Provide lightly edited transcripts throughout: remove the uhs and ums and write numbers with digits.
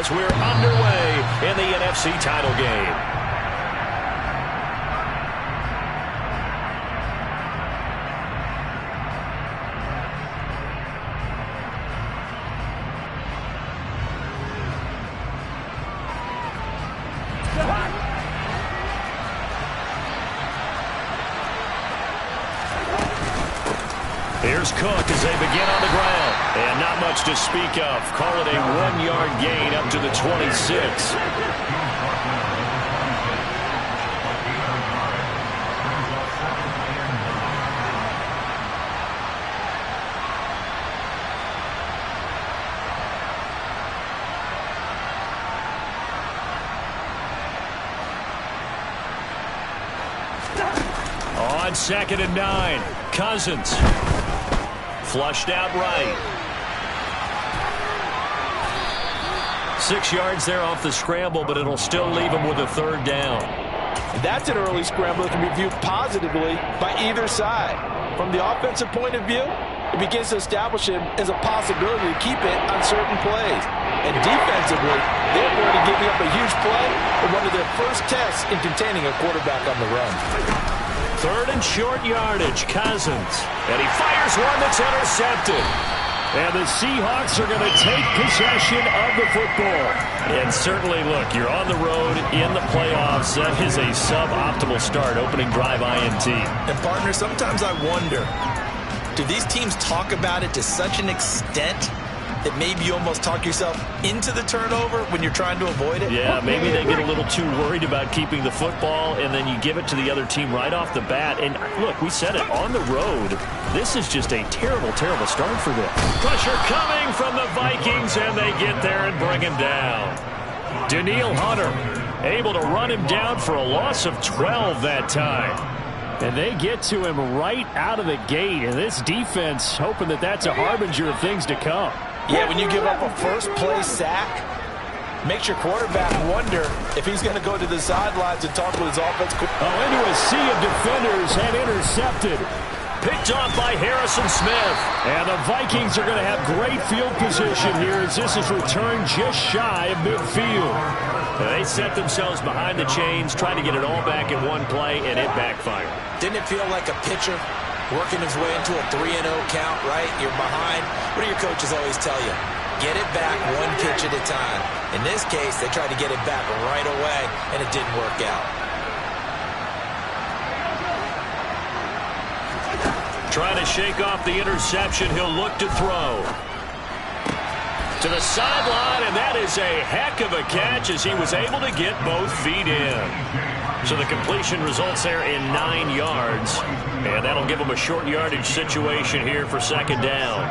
as we're underway in the NFC title game. Here's Cook as they begin on the ground. And not much to speak of. Call it a 1-yard gain up to the 26. On 2nd and 9, Cousins. Flushed out right. 6 yards there off the scramble, but it'll still leave him with a 3rd down. That's an early scramble that can be viewed positively by either side. From the offensive point of view, it begins to establish him as a possibility to keep it on certain plays. And defensively, they're going to give up a huge play in one of their first tests in containing a quarterback on the run. 3rd and short yardage, Cousins. And he fires one that's intercepted. And the Seahawks are going to take possession of the football. And certainly, look, you're on the road in the playoffs. That is a suboptimal start, opening drive INT. And, partner, sometimes I wonder, do these teams talk about it to such an extent that maybe you almost talk yourself into the turnover when you're trying to avoid it? Yeah, maybe they get a little too worried about keeping the football, and then you give it to the other team right off the bat. And, look, we said it, on the road, this is just a terrible, terrible start for them. Pressure coming from the Vikings, and they get there and bring him down. Danielle Hunter able to run him down for a loss of 12 that time. And they get to him right out of the gate, and this defense hoping that that's a harbinger of things to come. Yeah, when you give up a first-play sack, makes your quarterback wonder if he's going to go to the sidelines and talk with his offense. Into a sea of defenders and intercepted. Picked off by Harrison Smith. And the Vikings are going to have great field position here as this is returned just shy of midfield. They set themselves behind the chains, trying to get it all back in one play, and it backfired. Didn't it feel like a pitcher working his way into a 3-0 count, right? You're behind. What do your coaches always tell you? Get it back one pitch at a time. In this case, they tried to get it back right away, and it didn't work out. Trying to shake off the interception. He'll look to throw. To the sideline, and that is a heck of a catch as he was able to get both feet in. So the completion results there in 9 yards. And that'll give him a short yardage situation here for 2nd down.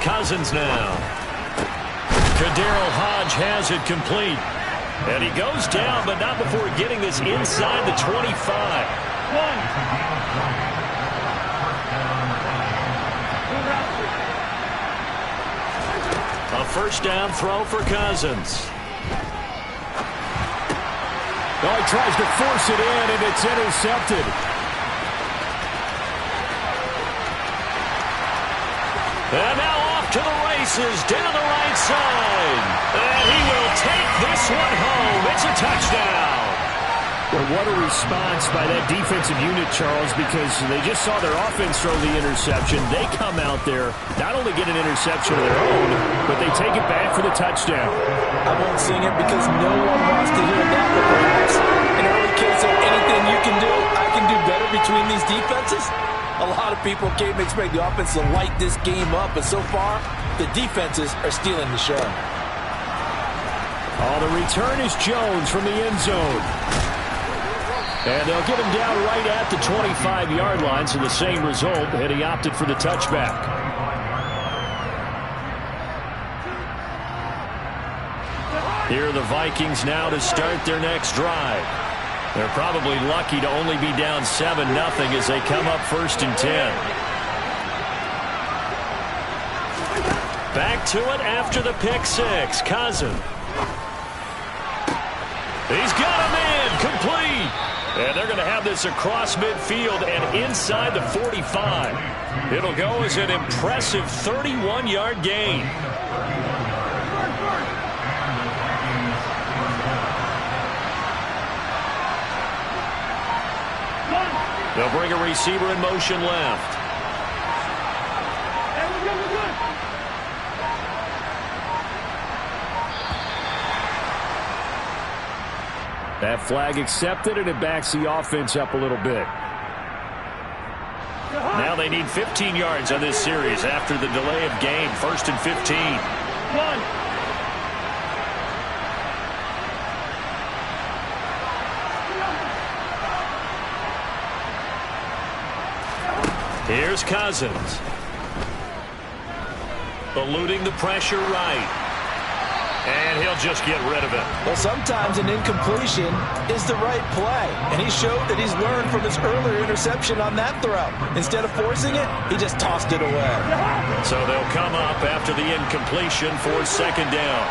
Cousins now. Kadarrell Hodge has it complete. And he goes down, but not before getting this inside the 25. A 1st down throw for Cousins. Oh, he tries to force it in, and it's intercepted. And now off to the races, down the right side. And he will take this one home. It's a touchdown. Well, what a response by that defensive unit, Charles, because they just saw their offense throw the interception. They come out there, not only get an interception of their own, but they take it back for the touchdown. I won't sing it because no one wants to hear that, but perhaps in early case of anything you can do, I can do better between these defenses. A lot of people came to expect the offense to light this game up, but so far, the defenses are stealing the show. Oh, the return is Jones from the end zone. And they'll get him down right at the 25-yard line, so the same result, and he opted for the touchback. Here are the Vikings now to start their next drive. They're probably lucky to only be down 7-0 as they come up 1st and 10. Back to it after the pick six. Cousins. He's got him in. Complete. And they're going to have this across midfield and inside the 45. It'll go as an impressive 31-yard gain. They'll bring a receiver in motion left. That flag accepted, and it backs the offense up a little bit. Now they need 15 yards on this series after the delay of game. 1st and 15. Here's Cousins. Eluding the pressure right. And he'll just get rid of it. Well, sometimes an incompletion is the right play. And he showed that he's learned from his earlier interception on that throw. Instead of forcing it, he just tossed it away. So they'll come up after the incompletion for 2nd down.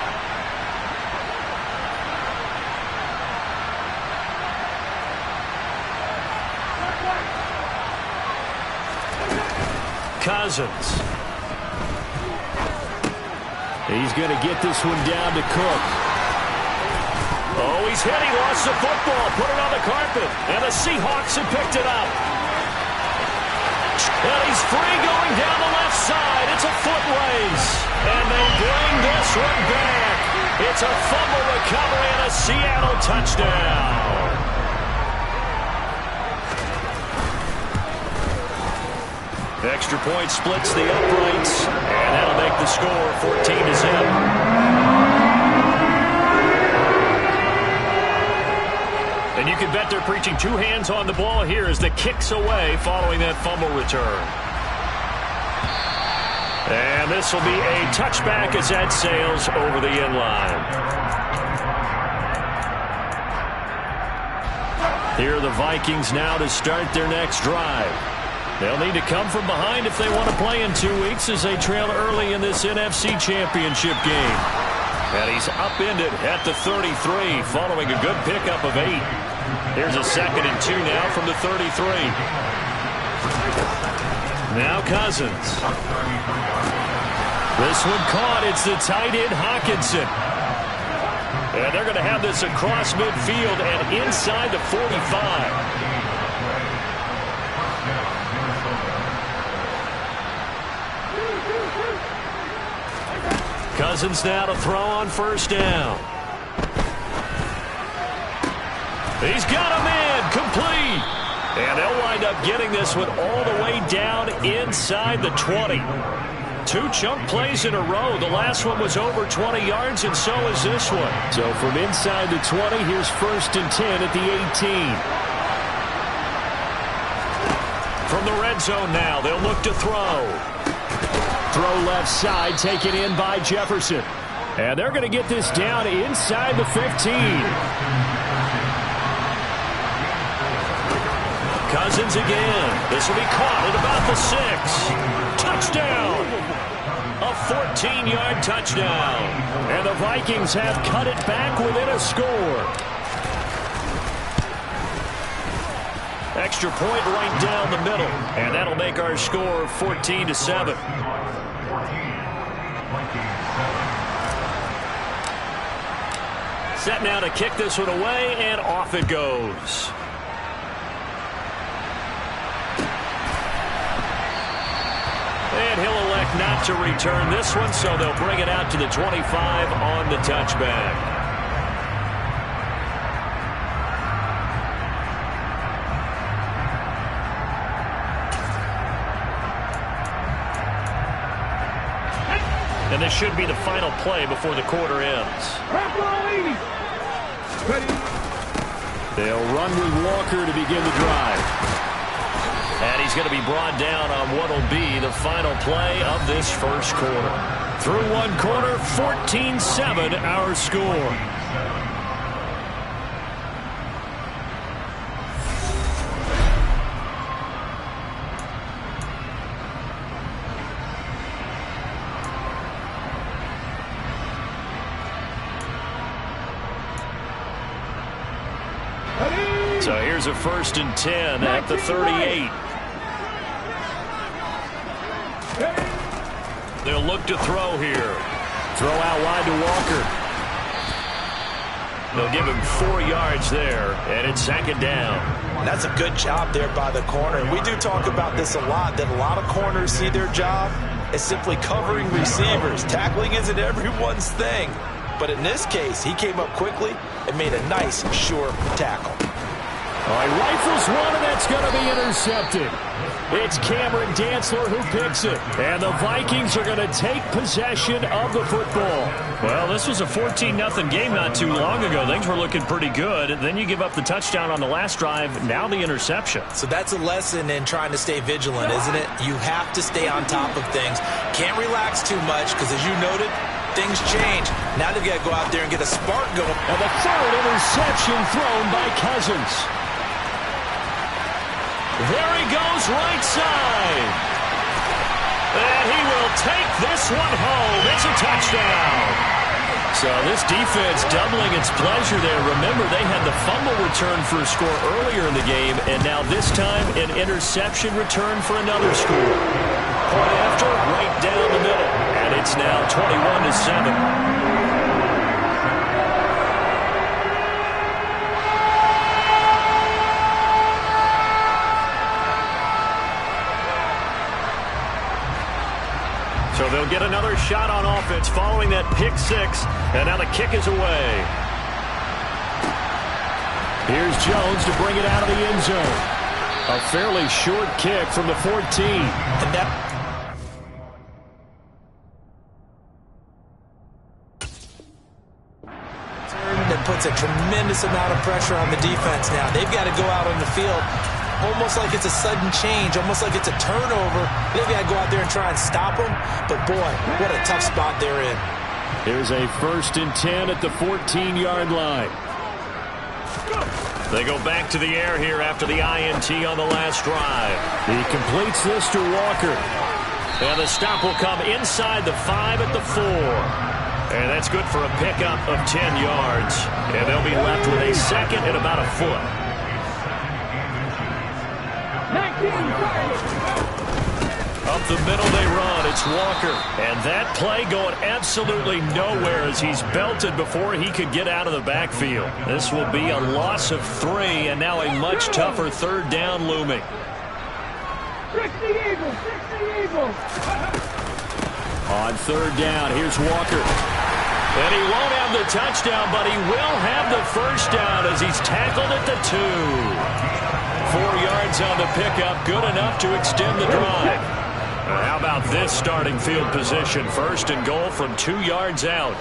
Cousins. He's going to get this one down to Cook. Oh, he's hit. He lost the football. Put it on the carpet. And the Seahawks have picked it up. And he's free going down the left side. It's a foot race. And they bring this one back. It's a fumble recovery and a Seattle touchdown. Extra point splits the uprights, and that'll make the score 14-0. And you can bet they're preaching 2 hands on the ball here as the kick's away following that fumble return. And this will be a touchback as that sails over the end line. Here are the Vikings now to start their next drive. They'll need to come from behind if they want to play in 2 weeks as they trail early in this NFC Championship game. And he's upended at the 33 following a good pickup of 8. Here's a 2nd and 2 now from the 33. Now Cousins. This one caught. It's the tight end Hockenson. And they're going to have this across midfield and inside the 45. Cousins now to throw on 1st down. He's got him in. Complete. And they'll wind up getting this one all the way down inside the 20. 2 chunk plays in a row. The last one was over 20 yards, and so is this one. So from inside the 20, here's 1st and 10 at the 18. From the red zone now, they'll look to throw. Throw left side, taken in by Jefferson. And they're going to get this down inside the 15. Cousins again. This will be caught at about the 6. Touchdown! A 14-yard touchdown. And the Vikings have cut it back within a score. Extra point right down the middle. And that'll make our score 14-7. Set now to kick this one away, and off it goes. And he'll elect not to return this one, so they'll bring it out to the 25 on the touchback. And this should be the final play before the quarter ends. They'll run with Walker to begin the drive. And he's going to be brought down on what will be the final play of this first quarter. Through one quarter, 14-7 our score. So here's a 1st and 10 at the 38. They'll look to throw here. Throw out wide to Walker. They'll give him 4 yards there, and it's 2nd down. That's a good job there by the corner. We do talk about this a lot, that a lot of corners see their job as simply covering receivers. Tackling isn't everyone's thing. But in this case, he came up quickly and made a nice, sure tackle. All right, rifles one, and that's going to be intercepted. It's Cameron Dantzler who picks it. And the Vikings are going to take possession of the football. Well, this was a 14-0 game not too long ago. Things were looking pretty good. Then you give up the touchdown on the last drive. Now the interception. So that's a lesson in trying to stay vigilant, isn't it? You have to stay on top of things. Can't relax too much because, as you noted, things change. Now they've got to go out there and get a spark going. And the 3rd interception thrown by Cousins. There he goes, right side. And he will take this one home. It's a touchdown. So this defense doubling its pleasure there. Remember, they had the fumble return for a score earlier in the game, and now this time an interception return for another score. Point after, right down the middle. And it's now 21-7. So they'll get another shot on offense following that pick 6. And now the kick is away. Here's Jones to bring it out of the end zone. A fairly short kick from the 14. And that puts a tremendous amount of pressure on the defense now. They've got to go out on the field almost like it's a sudden change, almost like it's a turnover. They've got to go out there and try and stop them. But, boy, what a tough spot they're in. Here's a 1st and 10 at the 14-yard line. They go back to the air here after the INT on the last drive. He completes this to Walker. And the stop will come inside the 5 at the 4. And that's good for a pickup of 10 yards. And they'll be left with a 2nd and about a foot. Up the middle they run. It's Walker. And that play going absolutely nowhere as he's belted before he could get out of the backfield. This will be a loss of 3, and now a much tougher 3rd down looming. 60 Eagles, 60 Eagles. On 3rd down, here's Walker. And he won't have the touchdown, but he will have the 1st down as he's tackled at the 2. 4 yards on the pickup, good enough to extend the drive. How about this starting field position? 1st and goal from 2 yards out.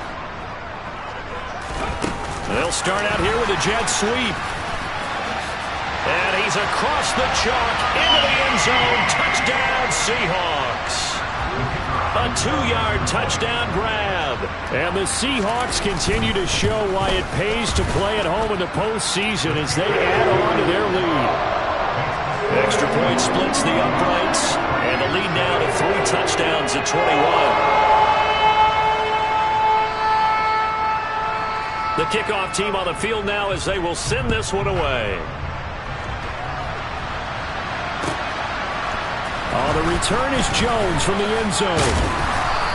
They'll start out here with a jet sweep. And he's across the chalk into the end zone. Touchdown, Seahawks. A 2-yard touchdown grab. And the Seahawks continue to show why it pays to play at home in the postseason as they add on to their lead. Extra point splits the uprights, and the lead now to 3 touchdowns at 21. The kickoff team on the field now as they will send this one away. The return is Jones from the end zone.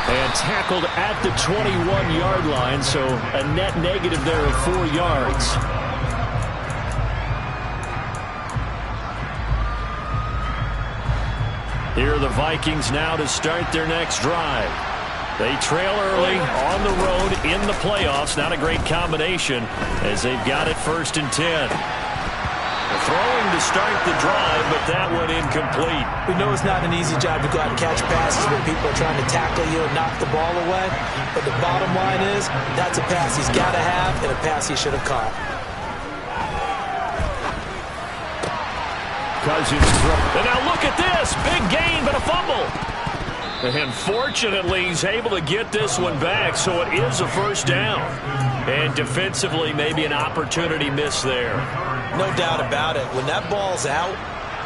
And tackled at the 21-yard line, so a net negative there of 4 yards. Here are the Vikings now to start their next drive. They trail early on the road in the playoffs. Not a great combination as they've got it 1st and 10. Throwing to start the drive, but that one incomplete. We know it's not an easy job to go out and catch passes when people are trying to tackle you and knock the ball away. But the bottom line is that's a pass he's got to have and a pass he should have caught. Cousins throw. And now look at this. Big gain, but a fumble. And fortunately, he's able to get this one back, so it is a 1st down. And defensively, maybe an opportunity miss there. No doubt about it. When that ball's out,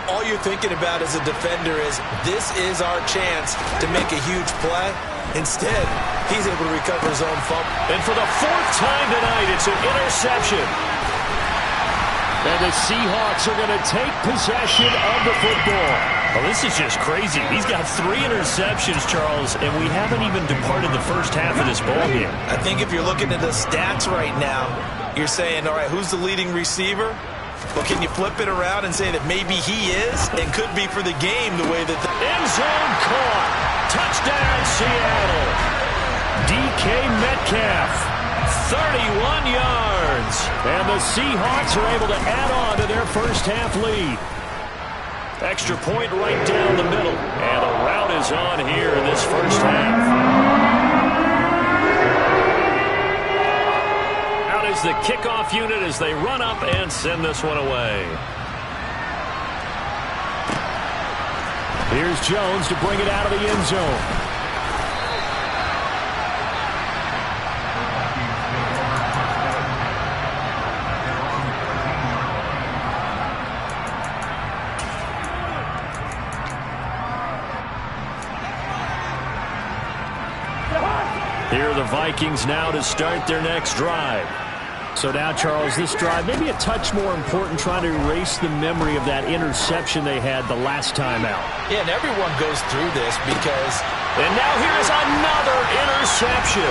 all you're thinking about as a defender is this is our chance to make a huge play. Instead, he's able to recover his own fumble. And for the 4th time tonight, it's an interception. And the Seahawks are going to take possession of the football. Well, this is just crazy. He's got 3 interceptions, Charles, and we haven't even departed the first half of this ballgame. I think if you're looking at the stats right now, you're saying, all right, who's the leading receiver? Well, can you flip it around and say that maybe he is and could be for the game the way that the end zone caught. Touchdown, Seattle. DK Metcalf, 31 yards. And the Seahawks are able to add on to their first half lead. Extra point right down the middle. And the route is on here in this first half. Out is the kickoff unit as they run up and send this one away. Here's Jones to bring it out of the end zone. Here are the Vikings now to start their next drive. So now, Charles, this drive maybe a touch more important, trying to erase the memory of that interception they had the last time out. Yeah, and everyone goes through this because... And now here's another interception.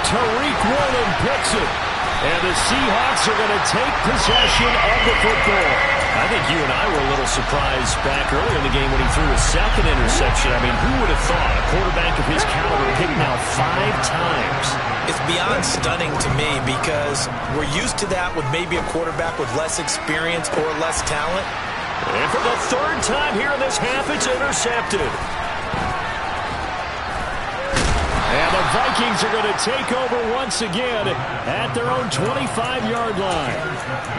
Tariq Woolen picks it. And the Seahawks are going to take possession of the football. I think you and I were a little surprised back earlier in the game when he threw his second interception. I mean, who would have thought a quarterback of his caliber picked now 5 times? It's beyond stunning to me because we're used to that with maybe a quarterback with less experience or less talent. And for the 3rd time here in this half, it's intercepted. And the Vikings are going to take over once again at their own 25-yard line.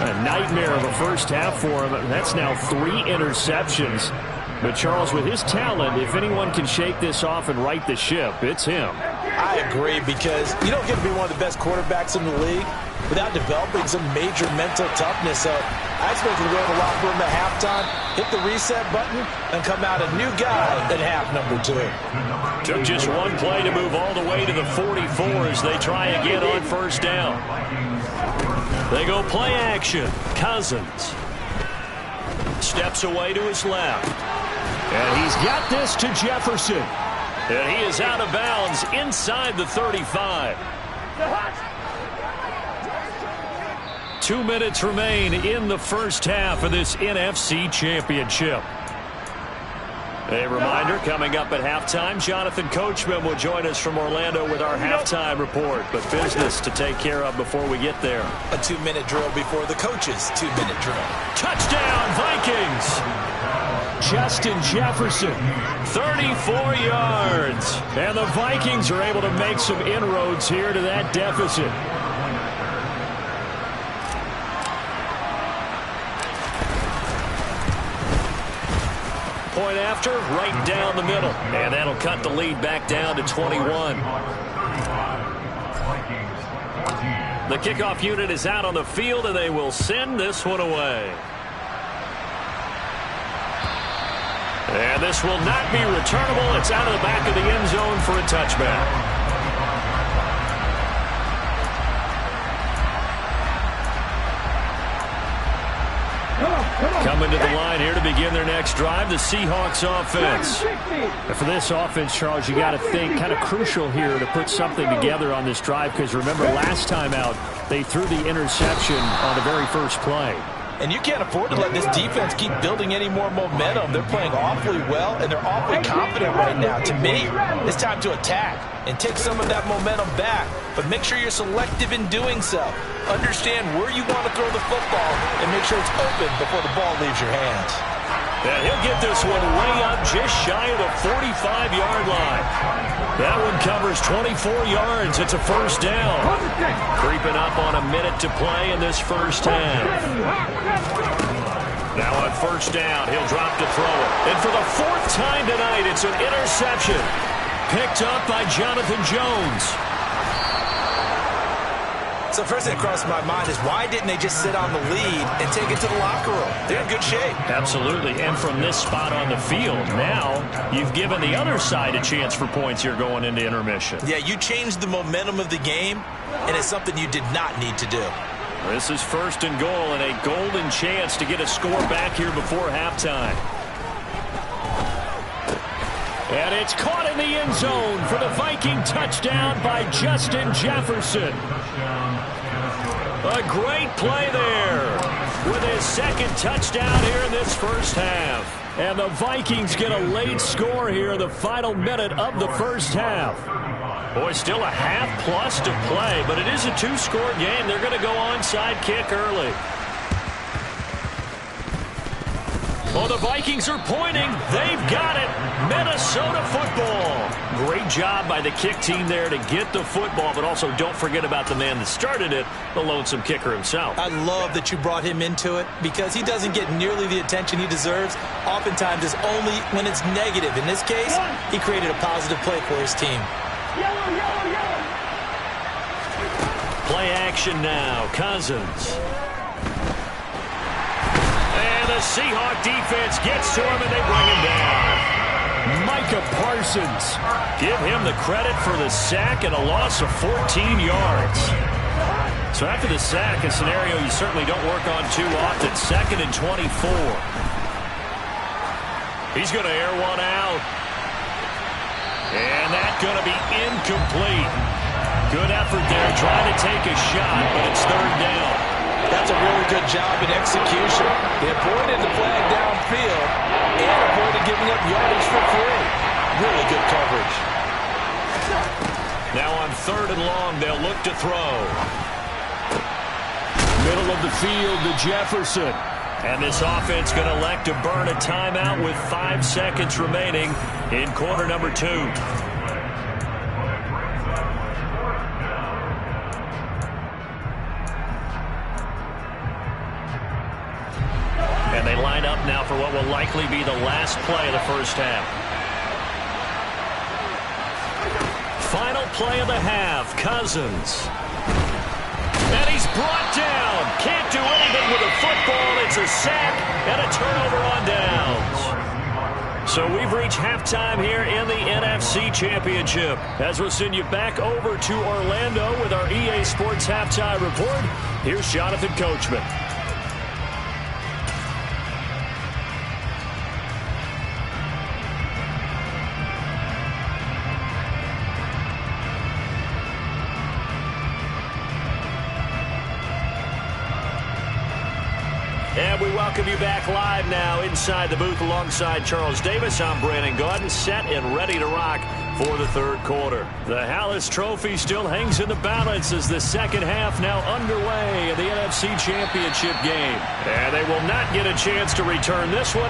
A nightmare of a first half for him. That's now 3 interceptions. But Charles, with his talent, if anyone can shake this off and right the ship, it's him. I agree, because you don't get to be one of the best quarterbacks in the league without developing some major mental toughness. So I expect him to go in the locker room at halftime, hit the reset button, and come out a new guy at half number 2. Took just one play to move all the way to the 44 as they try again on first down. They go play action. Cousins steps away to his left. And he's got this to Jefferson. And he is out of bounds inside the 35. 2 minutes remain in the first half of this NFC Championship. A reminder, coming up at halftime, Jonathan Coachman will join us from Orlando with our halftime report. But business to take care of before we get there. A 2-minute drill before the coach's 2-minute drill. Touchdown, Vikings! Justin Jefferson, 34 yards. And the Vikings are able to make some inroads here to that deficit. Point after, right down the middle. And that'll cut the lead back down to 21. The kickoff unit is out on the field, and they will send this one away. And this will not be returnable. It's out of the back of the end zone for a touchback. Coming to the line here to begin their next drive, the Seahawks offense. And for this offense, Charles, you got to think kind of crucial here to put something together on this drive, because remember last time out they threw the interception on the very first play. And you can't afford to let this defense keep building any more momentum. They're playing awfully well, and they're awfully confident right now. To me, it's time to attack and take some of that momentum back. But make sure you're selective in doing so. Understand where you want to throw the football and make sure it's open before the ball leaves your hands. And he'll get this one way up just shy of the 45-yard line. That one covers 24 yards. It's a first down. Creeping up on a minute to play in this first half. Now on first down, he'll drop to throw it. And for the 4th time tonight, it's an interception. Picked up by Jonathan Jones. So first thing that crossed my mind is, why didn't they just sit on the lead and take it to the locker room? They're in good shape. Absolutely. And from this spot on the field, now you've given the other side a chance for points here going into intermission. Yeah, you changed the momentum of the game, and it's something you did not need to do. This is 1st and goal and a golden chance to get a score back here before halftime. And it's caught in the end zone for the Viking touchdown by Justin Jefferson. A great play there with his 2nd touchdown here in this first half. And the Vikings get a late score here in the final minute of the first half. Boy, still a half-plus to play, but it is a 2-score game. They're going to go onside kick early. Oh, the Vikings are pointing. They've got it. Minnesota football. Great job by the kick team there to get the football, but also don't forget about the man that started it, the lonesome kicker himself. I love that you brought him into it because he doesn't get nearly the attention he deserves. Oftentimes it's only when it's negative. In this case, he created a positive play for his team. Yellow, yellow, yellow. Play action now. Cousins. And the Seahawk defense gets to him, and they bring him down. Micah Parsons. Give him the credit for the sack and a loss of 14 yards. So after the sack, a scenario you certainly don't work on too often. 2nd and 24. He's going to air one out. And that's going to be incomplete. Good effort there, trying to take a shot, but it's 3rd down. That's a really good job in execution. They avoided the flag downfield and avoided giving up yardage for free. Really good coverage. Now on 3rd and long, they'll look to throw. Middle of the field to Jefferson. And this offense going to elect to burn a timeout with 5 seconds remaining in quarter number 2. And they line up now for what will likely be the last play of the first half. Final play of the half, Cousins. And he's brought down. Can't do anything with a football. It's a sack and a turnover on downs. So we've reached halftime here in the NFC Championship. As we'll send you back over to Orlando with our EA Sports Halftime Report, here's Jonathan Coachman. And we welcome you back live now inside the booth alongside Charles Davis. I'm Brandon Gaudin, set and ready to rock for the 3rd quarter. The Hallis Trophy still hangs in the balance as the second half now underway in the NFC Championship game. And they will not get a chance to return this one.